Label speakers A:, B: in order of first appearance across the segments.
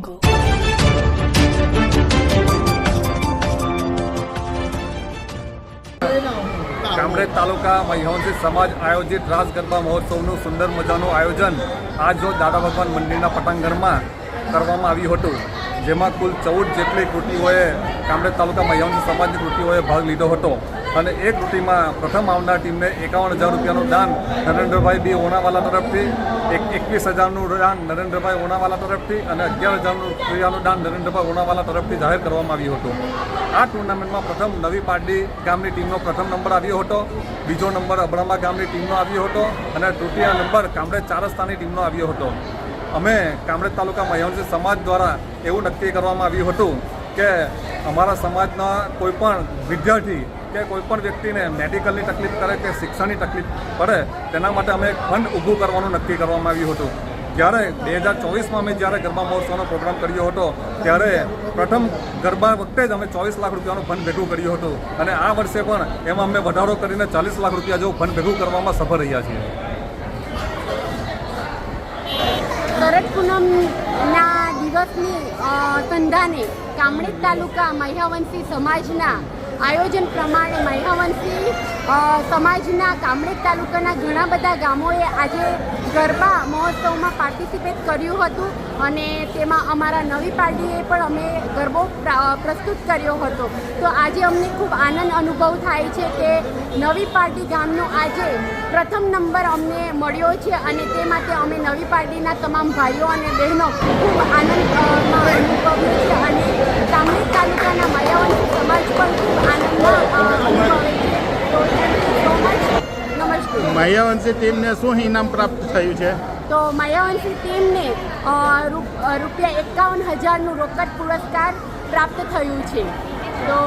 A: Jungle.
B: Kamrej તાલુકા મહ્યવંશી સમાજ આયોજિત રાસ ગરબા મહોત્સવનું સુંદર મજાનું આયોજન આજ રોજ દાદા ભગવાન મંદિરના પટાંગણમાં કરવામાં આવ્યું હતું, જેમાં કુલ 14 જેટલી કૃતિઓએ કામરેજ તાલુકા મહ્યવંશી સમાજની કૃતિઓએ ભાગ લીધો હતો અને એ કૃતિમાં પ્રથમ આવનાર ટીમને 51,000 રૂપિયાનું દાન નરેન્દ્રભાઈ બી ઓનાવાલા તરફથી, 21,000નું દાન નરેન્દ્રભાઈ ઓનાવાલા તરફથી અને 11,000 રૂપિયાનું દાન નરેન્દ્રભાઈ ઓનાવાલા તરફથી જાહેર કરવામાં આવ્યું હતું. આ ટુર્નામેન્ટમાં પ્રથમ નવી પારડી ગામની ટીમનો પ્રથમ નંબર આવ્યો હતો, બીજો નંબર અબડામા ગામની ટીમનો આવ્યો હતો અને તૃતીય નંબર કામરેજ ચાર રસ્તાની ટીમનો આવ્યો હતો. અમે કામરેજ તાલુકા મહ્યવંશી સમાજ દ્વારા એવું નક્કી કરવામાં આવ્યું હતું કે અમારા સમાજના કોઈપણ વિદ્યાર્થી કે કોઈપણ વ્યક્તિને મેડિકલની તકલીફ કરે કે શિક્ષણની તકલીફ પડે તેના માટે અમે એક ફંડ ઊભું કરવાનું નક્કી કરવામાં આવ્યું હતું. જ્યારે 2024માં અમે જ્યારે ગરબા મહોત્સવનો પ્રોગ્રામ કર્યો હતો ત્યારે પ્રથમ ગરબા વખતે જ અમે 24 લાખ રૂપિયાનું ફંડ ભેગું કર્યું હતું અને આ વર્ષે પણ એમાં અમે વધારો કરીને 40 લાખ રૂપિયા જેવું ફંડ ભેગું કરવામાં સફળ રહ્યા છીએ.
C: શરદ પૂનમના દિવસની સંધાને કામરેજ તાલુકા મહ્યવંશી સમાજના આયોજન પ્રમાણે મહ્યવંશી સમાજના કામરેજ તાલુકાના ઘણા બધા ગામોએ આજે ગરબા મહોત્સવમાં પાર્ટિસિપેટ કર્યું હતું અને તેમાં અમારા નવી પાર્ટીએ પણ અમે ગરબો પ્રસ્તુત કર્યો હતો. તો આજે અમને ખૂબ આનંદ અનુભવ થાય છે કે નવી પાર્ટી ગામનો આજે પ્રથમ નંબર અમને મળ્યો છે અને તે માટે અમે નવી પાર્ટીના તમામ ભાઈઓ અને બહેનો ખૂબ આનંદમાં અનુભવીએ છીએ અને કામરેજ તાલુકાના મહ્યવંશી સમાજ પણ ખૂબ આનંદમાં અનુભવે છે. તો થેન્ક યુ સો મચ. નમસ્તે.
D: મહ્યવંશી ટીમને શું ઇનામ પ્રાપ્ત થયું છે?
C: તો મહ્યવંશી ટીમને રૂપિયા 51,000નું રોકડ પુરસ્કાર પ્રાપ્ત થયું છે. તો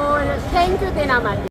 C: થેન્ક યુ તેના માટે.